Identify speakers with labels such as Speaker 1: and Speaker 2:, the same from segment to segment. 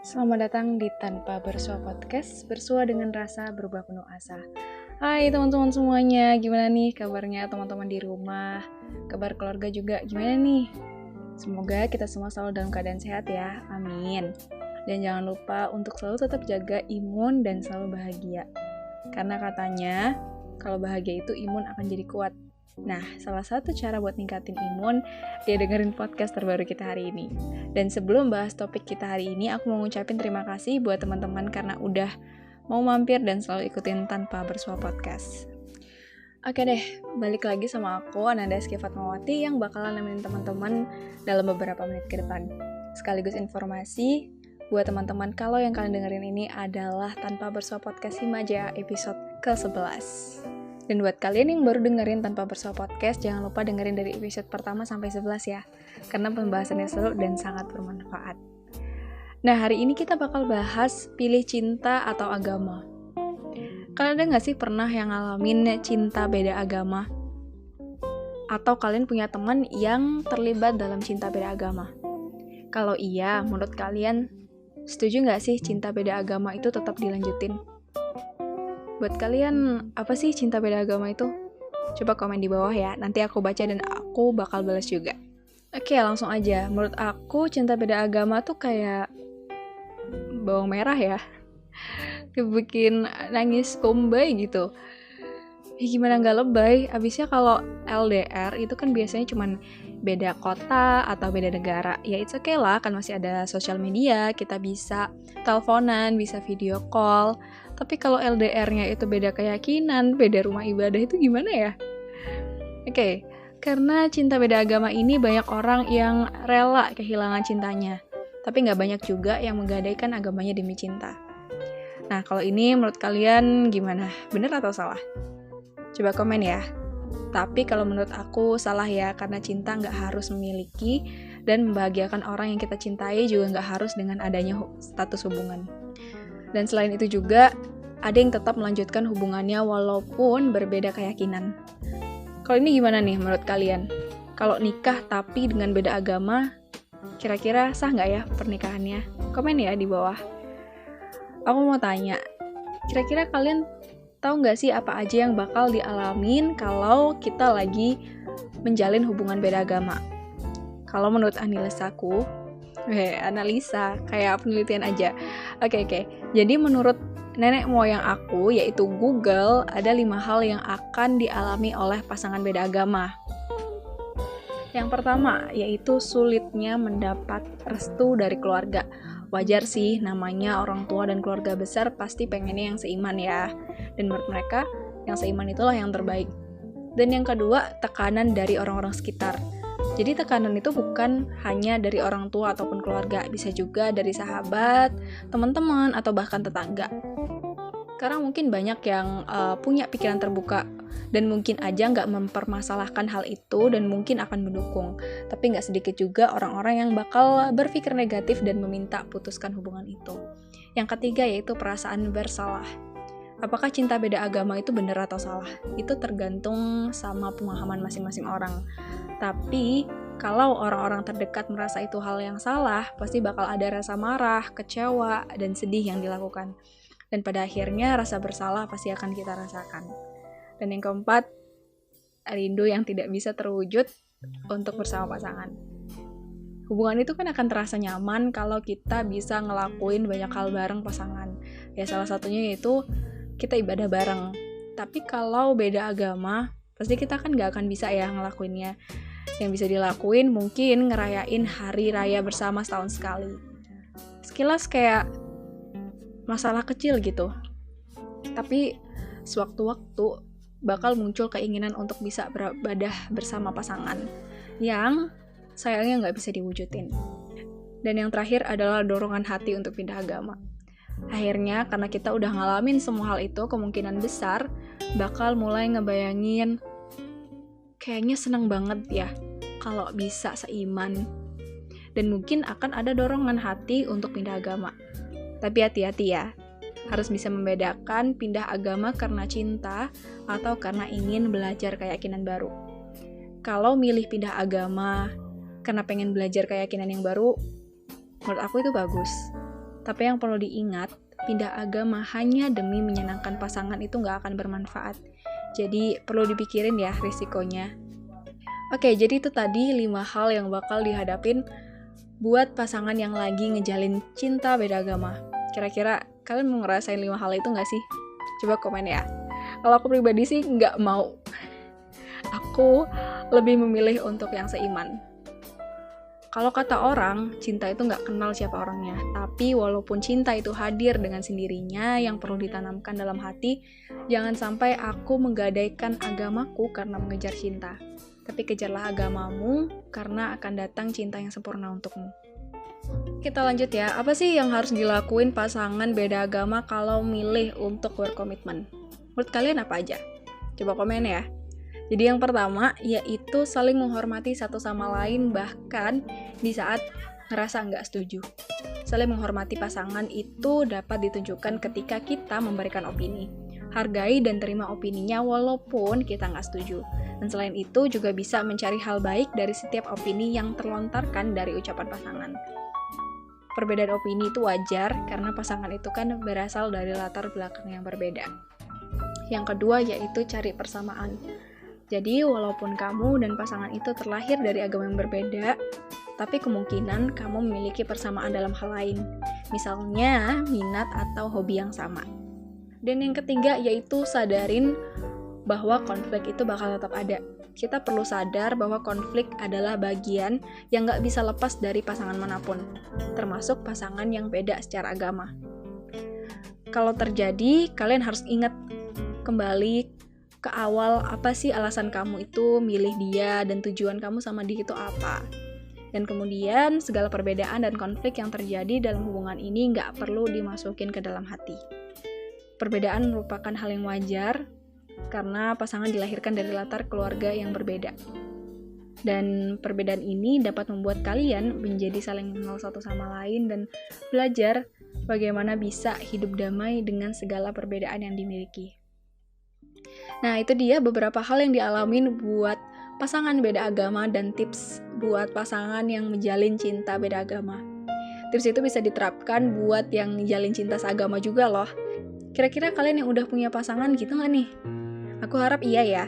Speaker 1: Selamat datang di Tanpa Bersua Podcast, bersua dengan rasa berubah penuh asa. Hai teman-teman semuanya, gimana nih kabarnya teman-teman di rumah? Kabar keluarga juga gimana nih? Semoga kita semua selalu dalam keadaan sehat ya, amin. Dan jangan lupa untuk selalu tetap jaga imun dan selalu bahagia. Karena katanya, kalau bahagia itu imun akan jadi kuat. Nah, salah satu cara buat ningkatin imun, dia dengerin podcast terbaru kita hari ini. Dan sebelum bahas topik kita hari ini, aku mau ngucapin terima kasih buat teman-teman karena udah mau mampir dan selalu ikutin Tanpa Bersua Podcast. Oke deh, balik lagi sama aku, Ananda Rizky Fatmawati, yang bakalan nemenin teman-teman dalam beberapa menit ke depan. Sekaligus informasi buat teman-teman kalau yang kalian dengerin ini adalah Tanpa Bersua Podcast Himaja episode ke-11. Dan buat kalian yang baru dengerin Tanpa Bersua Podcast, jangan lupa dengerin dari episode pertama sampai 11 ya, karena pembahasannya seru dan sangat bermanfaat. Nah, hari ini kita bakal bahas pilih cinta atau agama. Kalian ada gak sih pernah yang ngalamin cinta beda agama? Atau kalian punya teman yang terlibat dalam cinta beda agama? Kalau iya, menurut kalian setuju gak sih cinta beda agama itu tetap dilanjutin? Buat kalian, apa sih cinta beda agama itu? Coba komen di bawah ya, nanti aku baca dan aku bakal balas juga. Oke, langsung aja. Menurut aku, cinta beda agama tuh kayak bawang merah ya. Bikin nangis bombay gitu. Ya gimana gak lebay? Abisnya kalau LDR itu kan biasanya cuman beda kota atau beda negara. Ya it's okay lah, kan masih ada sosial media, kita bisa teleponan, bisa video call. Tapi kalau LDR-nya itu beda keyakinan, beda rumah ibadah, itu gimana ya? Oke, karena cinta beda agama ini banyak orang yang rela kehilangan cintanya. Tapi nggak banyak juga yang menggadaikan agamanya demi cinta. Nah, kalau ini menurut kalian gimana? Bener atau salah? Coba komen ya. Tapi kalau menurut aku salah ya, karena cinta nggak harus memiliki dan membahagiakan orang yang kita cintai juga nggak harus dengan adanya status hubungan. Dan selain itu juga, ada yang tetap melanjutkan hubungannya walaupun berbeda keyakinan. Kalau ini gimana nih menurut kalian? Kalau nikah tapi dengan beda agama, kira-kira sah nggak ya pernikahannya? Komen ya di bawah. Aku mau tanya, kira-kira kalian tahu nggak sih apa aja yang bakal dialamin kalau kita lagi menjalin hubungan beda agama? Kalau menurut analisaku, analisa, kayak penelitian aja. Oke. Jadi menurut nenek moyang aku, yaitu Google, ada 5 hal yang akan dialami oleh pasangan beda agama. Yang pertama, yaitu sulitnya mendapat restu dari keluarga. Wajar sih, namanya orang tua dan keluarga besar pasti pengennya yang seiman ya. Dan menurut mereka, yang seiman itulah yang terbaik. Dan yang kedua, tekanan dari orang-orang sekitar. Jadi tekanan itu bukan hanya dari orang tua ataupun keluarga, bisa juga dari sahabat, teman-teman, atau bahkan tetangga. Karena mungkin banyak yang punya pikiran terbuka dan mungkin aja nggak mempermasalahkan hal itu dan mungkin akan mendukung. Tapi nggak sedikit juga orang-orang yang bakal berpikir negatif dan meminta putuskan hubungan itu. Yang ketiga yaitu perasaan bersalah. Apakah cinta beda agama itu benar atau salah? Itu tergantung sama pemahaman masing-masing orang. Tapi, kalau orang-orang terdekat merasa itu hal yang salah, pasti bakal ada rasa marah, kecewa, dan sedih yang dilakukan. Dan pada akhirnya, rasa bersalah pasti akan kita rasakan. Dan yang keempat, rindu yang tidak bisa terwujud untuk bersama pasangan. Hubungan itu kan akan terasa nyaman kalau kita bisa ngelakuin banyak hal bareng pasangan. Ya salah satunya yaitu kita ibadah bareng. Tapi kalau beda agama, pasti kita kan gak akan bisa ya ngelakuinnya. Yang bisa dilakuin mungkin ngerayain hari raya bersama setahun sekali. Sekilas kayak masalah kecil gitu. Tapi sewaktu-waktu bakal muncul keinginan untuk bisa beribadah bersama pasangan yang sayangnya gak bisa diwujudin. Dan yang terakhir adalah dorongan hati untuk pindah agama. Akhirnya karena kita udah ngalamin semua hal itu, kemungkinan besar bakal mulai ngebayangin kayaknya seneng banget ya kalau bisa seiman. Dan mungkin akan ada dorongan hati untuk pindah agama. Tapi hati-hati ya, harus bisa membedakan pindah agama karena cinta atau karena ingin belajar keyakinan baru. Kalau milih pindah agama karena pengen belajar keyakinan yang baru, menurut aku itu bagus. Tapi yang perlu diingat, pindah agama hanya demi menyenangkan pasangan itu nggak akan bermanfaat. Jadi perlu dipikirin ya risikonya. Oke, jadi itu tadi 5 hal yang bakal dihadapin buat pasangan yang lagi ngejalin cinta beda agama. Kira-kira kalian mau ngerasain 5 hal itu nggak sih? Coba komen ya. Kalau aku pribadi sih nggak mau. Aku lebih memilih untuk yang seiman. Kalau kata orang, cinta itu nggak kenal siapa orangnya. Tapi walaupun cinta itu hadir dengan sendirinya, yang perlu ditanamkan dalam hati, jangan sampai aku menggadaikan agamaku karena mengejar cinta. Tapi kejarlah agamamu karena akan datang cinta yang sempurna untukmu. Kita lanjut ya, apa sih yang harus dilakuin pasangan beda agama kalau milih untuk berkomitmen? Menurut kalian apa aja? Coba komen ya. Jadi yang pertama, yaitu saling menghormati satu sama lain bahkan di saat ngerasa nggak setuju. Saling menghormati pasangan itu dapat ditunjukkan ketika kita memberikan opini. Hargai dan terima opininya walaupun kita nggak setuju. Dan selain itu juga bisa mencari hal baik dari setiap opini yang terlontarkan dari ucapan pasangan. Perbedaan opini itu wajar karena pasangan itu kan berasal dari latar belakang yang berbeda. Yang kedua yaitu cari persamaan. Jadi walaupun kamu dan pasangan itu terlahir dari agama yang berbeda, tapi kemungkinan kamu memiliki persamaan dalam hal lain. Misalnya minat atau hobi yang sama. Dan yang ketiga yaitu sadarin bahwa konflik itu bakal tetap ada. Kita perlu sadar bahwa konflik adalah bagian yang gak bisa lepas dari pasangan manapun, termasuk pasangan yang beda secara agama. Kalau terjadi, kalian harus ingat kembali ke awal, apa sih alasan kamu itu milih dia dan tujuan kamu sama dia itu apa. Dan kemudian segala perbedaan dan konflik yang terjadi dalam hubungan ini gak perlu dimasukin ke dalam hati. Perbedaan merupakan hal yang wajar karena pasangan dilahirkan dari latar keluarga yang berbeda. Dan perbedaan ini dapat membuat kalian menjadi saling mengenal satu sama lain dan belajar bagaimana bisa hidup damai dengan segala perbedaan yang dimiliki. Nah, itu dia beberapa hal yang dialamin buat pasangan beda agama dan tips buat pasangan yang menjalin cinta beda agama. Tips itu bisa diterapkan buat yang menjalin cinta seagama juga loh. Kira-kira kalian yang udah punya pasangan gitu nggak nih? Aku harap iya ya.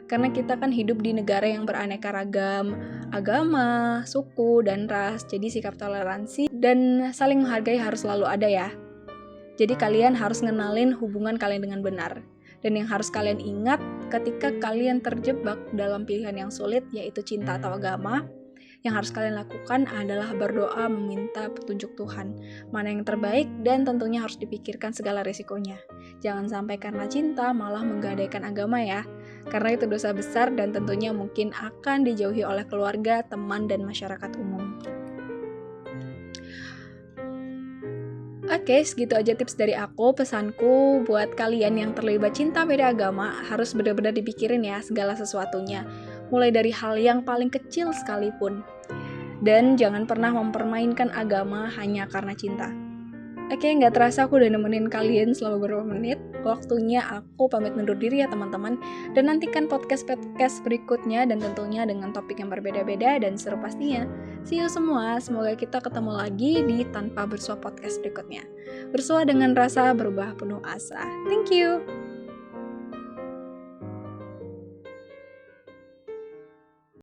Speaker 1: Karena kita kan hidup di negara yang beraneka ragam, agama, suku, dan ras. Jadi sikap toleransi dan saling menghargai harus selalu ada ya. Jadi kalian harus ngenalin hubungan kalian dengan benar. Dan yang harus kalian ingat ketika kalian terjebak dalam pilihan yang sulit, yaitu cinta atau agama, yang harus kalian lakukan adalah berdoa meminta petunjuk Tuhan, mana yang terbaik dan tentunya harus dipikirkan segala risikonya. Jangan sampai karena cinta malah menggadaikan agama ya, karena itu dosa besar dan tentunya mungkin akan dijauhi oleh keluarga, teman, dan masyarakat umum. Oke, segitu aja tips dari aku. Pesanku buat kalian yang terlibat cinta beda agama harus benar-benar dipikirin ya segala sesuatunya. Mulai dari hal yang paling kecil sekalipun. Dan jangan pernah mempermainkan agama hanya karena cinta. Oke, nggak terasa aku udah nemenin kalian selama beberapa menit. Waktunya aku pamit undur diri ya teman-teman. Dan nantikan podcast-podcast berikutnya dan tentunya dengan topik yang berbeda-beda dan seru pastinya. See you semua, semoga kita ketemu lagi di Tanpa Bersua podcast berikutnya. Bersua dengan rasa, berubah penuh asa. Thank you!